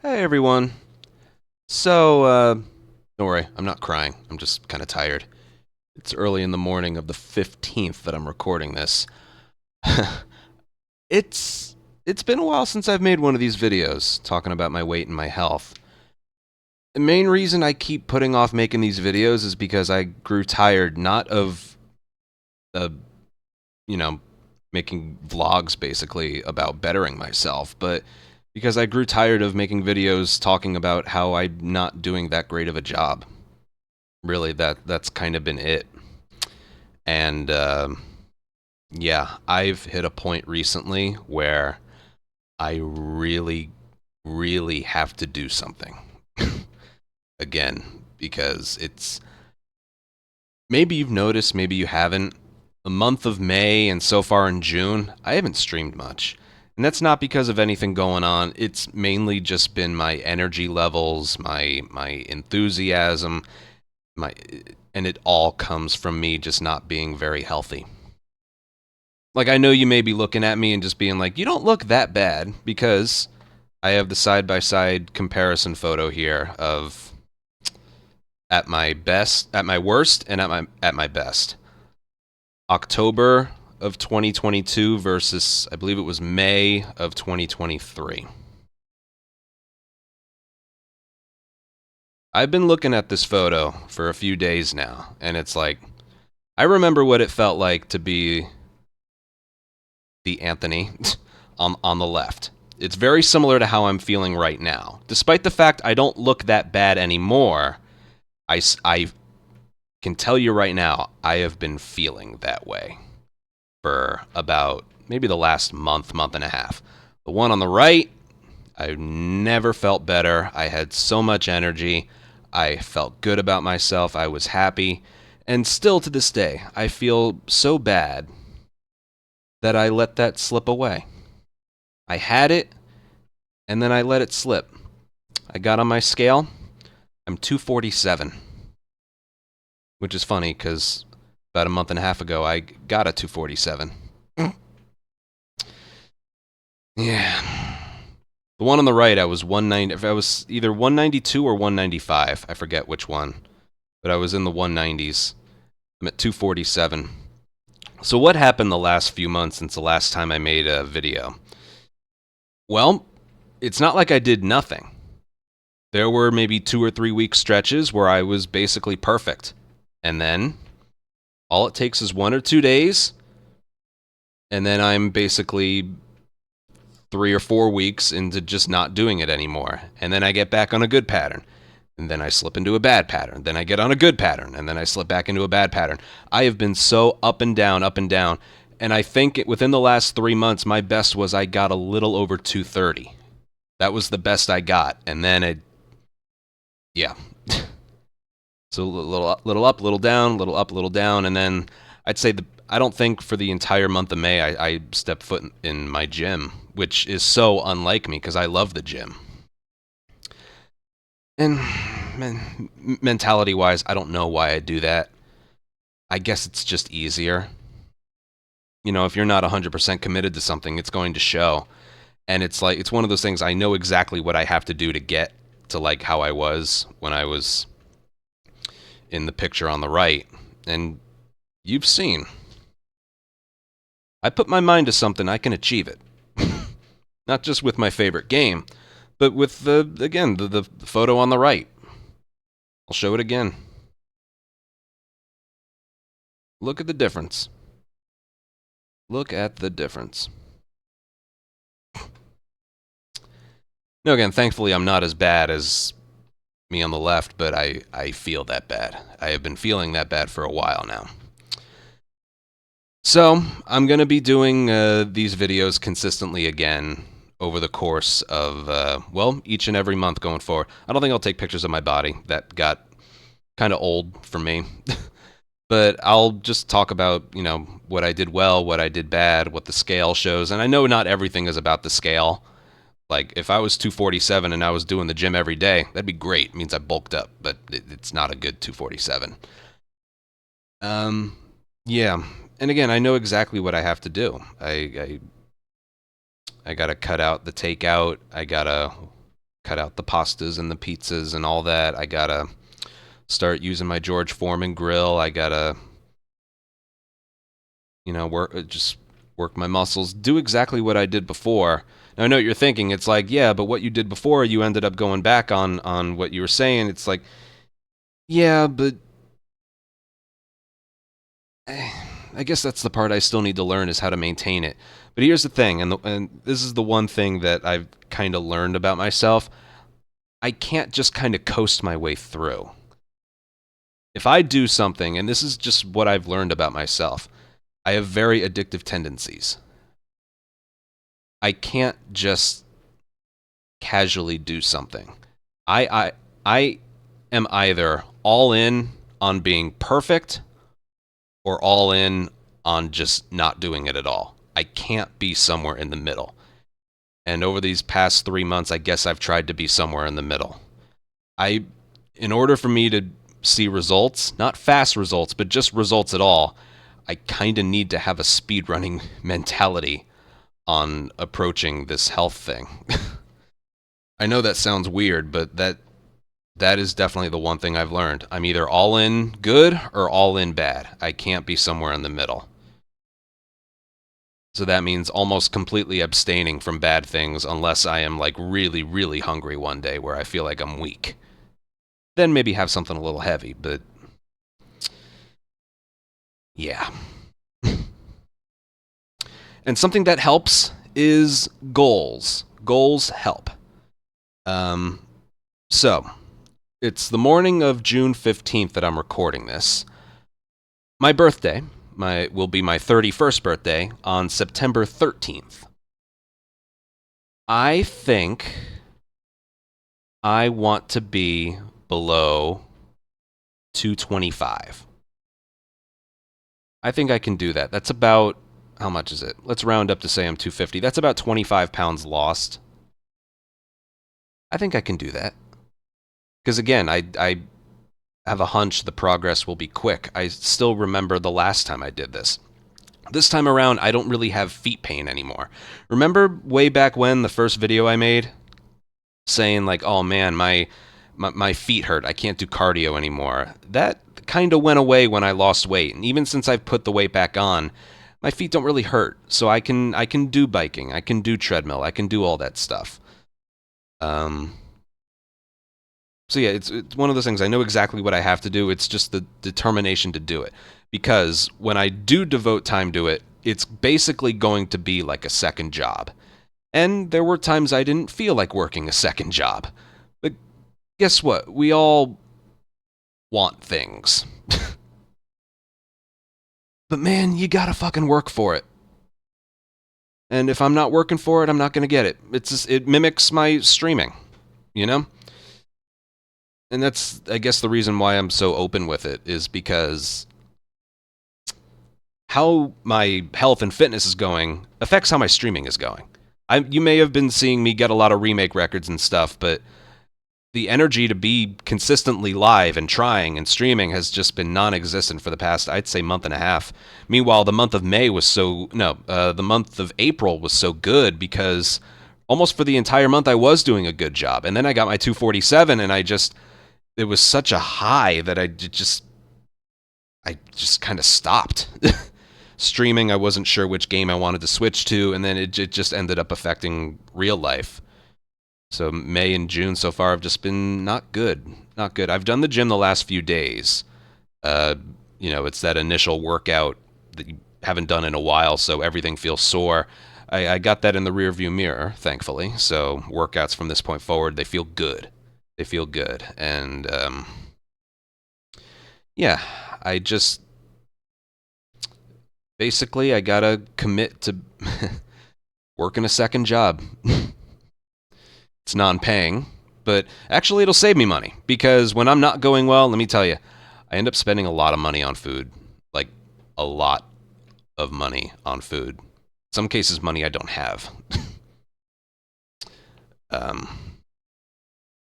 Hey everyone. So, don't worry, I'm not crying. I'm just kind of tired. It's early in the morning of the 15th that I'm recording this. it's it's been a while since I've made one of these videos talking about my weight and my health. The main reason I keep putting off making these videos is because I grew tired not of uh, you know, making vlogs basically about bettering myself, but because I grew tired of making videos talking about how I'm not doing that great of a job. Really, that's kind of been it. And yeah, I've hit a point recently where I really, really have to do something again because it's maybe you've noticed, maybe you haven't. The month of May and so far in June, I haven't streamed much. And that's not because of anything going on. It's mainly just been my energy levels, my enthusiasm, my and it all comes from me just not being very healthy. Like, I know you may be looking at me and just being like, you don't look that bad, because I have the side by side comparison photo here of at my best, at my worst, and at my best. October of 2022 versus I believe it was May of 2023. I've been looking at this photo for a few days now, and it's like I remember what it felt like to be the Anthony on the left. It's very similar to how I'm feeling right now. Despite the fact I don't look that bad anymore, I can tell you right now, I have been feeling that way for about maybe the last month, month and a half. The one on the right, I never felt better. I had so much energy. I felt good about myself. I was happy. And still to this day, I feel so bad that I let that slip away. I had it, and then I let it slip. I got on my scale. I'm 247, which is funny because about a month and a half ago, I got a 247. Yeah. The one on the right, I was 190. I was either 192 or 195. I forget which one, but I was in the 190s. I'm at 247. So what happened the last few months since the last time I made a video? Well, it's not like I did nothing. There were maybe 2 or 3 week stretches where I was basically perfect. And then all it takes is 1 or 2 days, and then I'm basically 3 or 4 weeks into just not doing it anymore. And then I get back on a good pattern. And then I slip into a bad pattern. Then I get on a good pattern. And then I slip back into a bad pattern. I have been so up and down, up and down. And I think within the last 3 months, my best was I got a little over 230. That was the best I got. And then yeah. So a little up, little down, little up, little down. And then I'd say I don't think for the entire month of May I stepped foot in my gym, which is so unlike me because I love the gym. And mentality-wise, I don't know why I do that. I guess it's just easier. You know, if you're not 100% committed to something, it's going to show. And it's like, it's one of those things, I know exactly what I have to do to get to like how I was when I was in the picture on the right. And you've seen. I put my mind to something, I can achieve it. Not just with my favorite game, but with the photo on the right. I'll show it again. Look at the difference. Look at the difference. No, again, thankfully I'm not as bad as me on the left, but I feel that bad. I have been feeling that bad for a while now. So, I'm going to be doing these videos consistently again over the course of, well, each and every month going forward. I don't think I'll take pictures of my body. That got kind of old for me. But I'll just talk about, you know, what I did well, what I did bad, what the scale shows. And I know not everything is about the scale. Like, if I was 247 and I was doing the gym every day, that'd be great. It means I bulked up, but it's not a good 247. Yeah. And again, I know exactly what I have to do. I got to cut out the takeout. I got to cut out the pastas and the pizzas and all that. I gotta start using my George Foreman grill. I gotta, work my muscles, do exactly what I did before. Now, I know what you're thinking. It's like, yeah, but what you did before, you ended up going back on what you were saying. It's like, yeah, but I guess that's the part I still need to learn, is how to maintain it. But here's the thing, and this is the one thing that I've kind of learned about myself. I can't just kind of coast my way through. If I do something, and this is just what I've learned about myself, I have very addictive tendencies. I can't just casually do something. I am either all in on being perfect or all in on just not doing it at all. I can't be somewhere in the middle. And over these past 3 months, I guess I've tried to be somewhere in the middle. In order for me to see results, not fast results, but just results at all, I kind of need to have a speedrunning mentality on approaching this health thing. I know that sounds weird, but that is definitely the one thing I've learned. I'm either all in good or all in bad. I can't be somewhere in the middle. So that means almost completely abstaining from bad things unless I am like really, really hungry one day where I feel like I'm weak. Then maybe have something a little heavy, but yeah. And something that helps is goals. Goals help. So, it's the morning of June 15th that I'm recording this. My birthday will be my 31st birthday on September 13th. I think I want to be below 225. I think I can do that. That's about, how much is it? Let's round up to say I'm 250. That's about 25 pounds lost. I think I can do that. Because again, I have a hunch the progress will be quick. I still remember the last time I did this. This time around, I don't really have feet pain anymore. Remember way back when, the first video I made? Saying like, oh man, my feet hurt. I can't do cardio anymore. That kind of went away when I lost weight. And even since I've put the weight back on, my feet don't really hurt. So I can do biking. I can do treadmill. I can do all that stuff. So yeah, it's one of those things. I know exactly what I have to do. It's just the determination to do it. Because when I do devote time to it, it's basically going to be like a second job. And there were times I didn't feel like working a second job. But guess what? We all want things. But man, you gotta fucking work for it. And if I'm not working for it, I'm not gonna get it. It mimics my streaming, you know? And that's, I guess, the reason why I'm so open with it, is because how my health and fitness is going affects how my streaming is going. You may have been seeing me get a lot of remake records and stuff, but the energy to be consistently live and trying and streaming has just been non-existent for the past, I'd say, month and a half. Meanwhile, the month of the month of April was so good because almost for the entire month I was doing a good job. And then I got my 247 and it was such a high that I just kind of stopped. Streaming, I wasn't sure which game I wanted to switch to, and then it just ended up affecting real life. So May and June so far have just been not good. Not good. I've done the gym the last few days. It's that initial workout that you haven't done in a while, so everything feels sore. I got that in the rearview mirror, thankfully. So workouts from this point forward, they feel good. They feel good. And, yeah, basically, I gotta commit to working a second job. It's non-paying, but actually it'll save me money, because when I'm not going well, let me tell you, I end up spending a lot of money on food. Like, a lot of money on food. In some cases, money I don't have.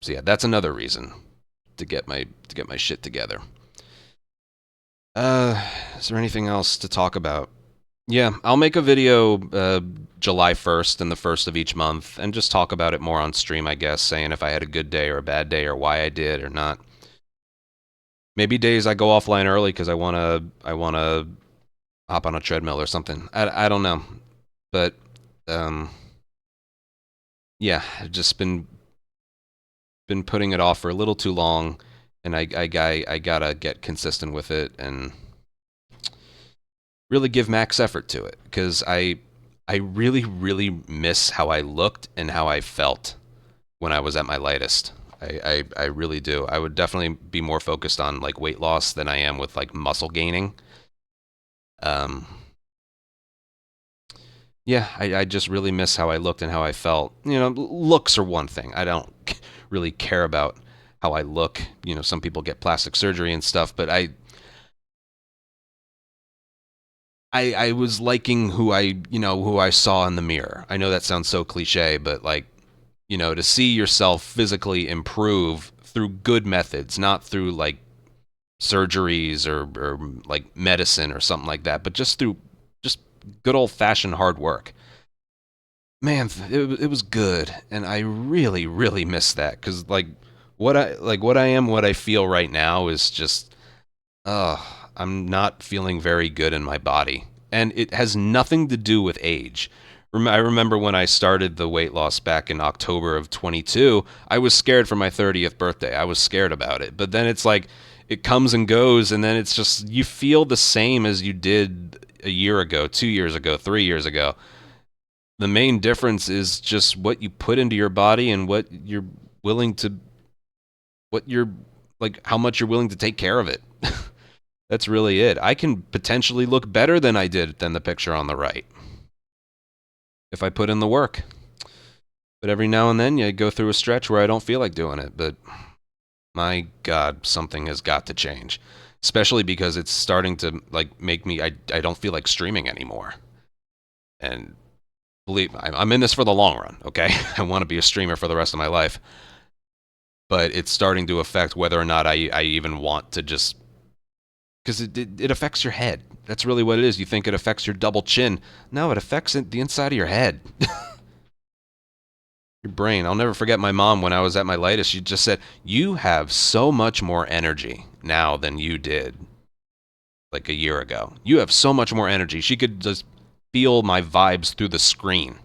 So yeah, that's another reason to get my shit together. Is there anything else to talk about? Yeah, I'll make a video July 1st and the 1st of each month and just talk about it more on stream, I guess, saying if I had a good day or a bad day or why I did or not. Maybe days I go offline early because I wanna hop on a treadmill or something. I don't know, but um, yeah, I've just been putting it off for a little too long, and I gotta get consistent with it and really give max effort to it because I really miss how I looked and how I felt when I was at my lightest. I really do. I would definitely be more focused on like weight loss than I am with like muscle gaining. Um, yeah, I just really miss how I looked and how I felt. You know, looks are one thing. I don't really care about how I look. You know, some people get plastic surgery and stuff, but I was liking who I saw in the mirror. I know that sounds so cliche, but like, you know, to see yourself physically improve through good methods, not through like surgeries or like medicine or something like that, but just through just good old fashioned hard work. Man, it was good, and I really miss that because what I am, what I feel right now is just I'm not feeling very good in my body. And it has nothing to do with age. I remember when I started the weight loss back in October of 22, I was scared for my 30th birthday. I was scared about it. But then it's like it comes and goes, and then it's just you feel the same as you did a year ago, 2 years ago, 3 years ago. The main difference is just what you put into your body and willing to, what you're like, how much you're willing to take care of it. That's really it. I can potentially look better than I did than the picture on the right if I put in the work. But every now and then you go through a stretch where I don't feel like doing it. But my God, something has got to change. Especially because it's starting to like make me I don't feel like streaming anymore. And believe I'm in this for the long run, okay? I want to be a streamer for the rest of my life. But it's starting to affect whether or not I even want to just because it affects your head. That's really what it is. You think it affects your double chin. No, it affects the inside of your head, your brain. I'll never forget my mom when I was at my lightest. She just said, "You have so much more energy now than you did like a year ago. You have so much more energy." She could just feel my vibes through the screen.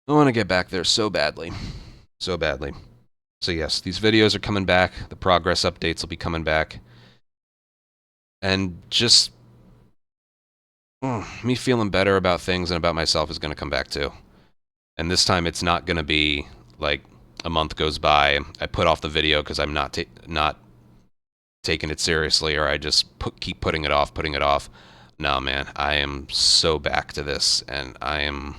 I want to get back there so badly. So badly. So yes, these videos are coming back. The progress updates will be coming back. And just me feeling better about things and about myself is going to come back too. And this time it's not going to be like a month goes by, I put off the video because I'm not taking it seriously, or I just keep putting it off, putting it off. No, man, I am so back to this, and I am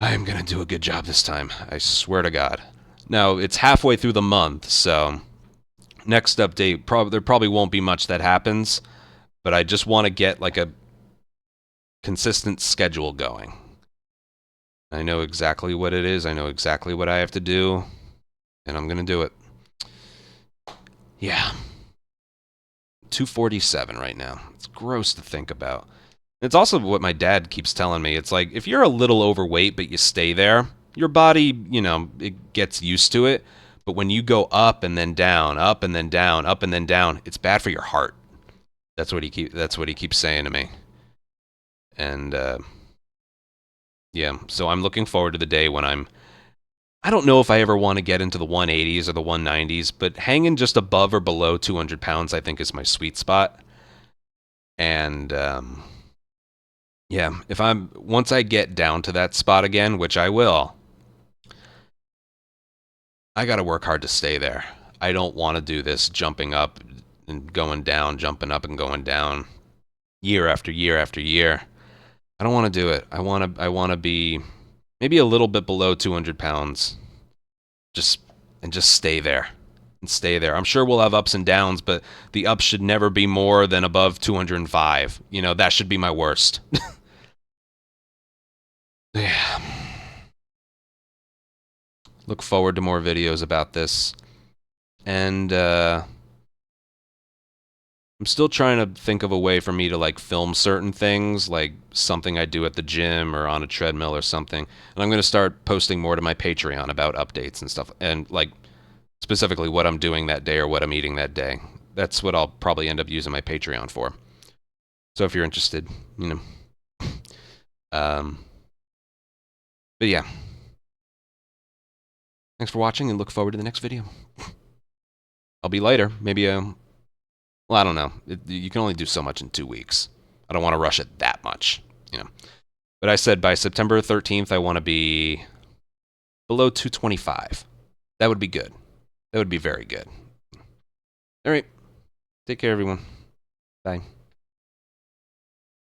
going to do a good job this time. I swear to God. Now, it's halfway through the month, so next update, there probably won't be much that happens, but I just want to get like a consistent schedule going. I know exactly what it is. I know exactly what I have to do, and I'm going to do it. Yeah. 247 right now. It's gross to think about. It's also what my dad keeps telling me. It's like if you're a little overweight but you stay there, your body, you know, it gets used to it. But when you go up and then down, up and then down, up and then down, it's bad for your heart. That's what he keeps saying to me. And yeah, so I'm looking forward to the day when I don't know if I ever want to get into the 180s or the 190s, but hanging just above or below 200 pounds, I think is my sweet spot. And yeah, if once I get down to that spot again, which I will, I got to work hard to stay there. I don't want to do this jumping up and going down, jumping up and going down year after year after year. I don't want to do it. I want to be maybe a little bit below 200 pounds, just and just stay there and stay there. I'm sure we'll have ups and downs, but the ups should never be more than above 205. You know, that should be my worst. Yeah. Look forward to more videos about this. And I'm still trying to think of a way for me to like film certain things, like something I do at the gym or on a treadmill or something. And I'm going to start posting more to my Patreon about updates and stuff, and like specifically what I'm doing that day or what I'm eating that day. That's what I'll probably end up using my Patreon for. So if you're interested, you know. Um, but yeah, thanks for watching and look forward to the next video. I'll be later. Maybe, well, I don't know. You can only do so much in 2 weeks. I don't want to rush it that much, you know. But I said by September 13th, I want to be below 225. That would be good. That would be very good. All right. Take care, everyone. Bye.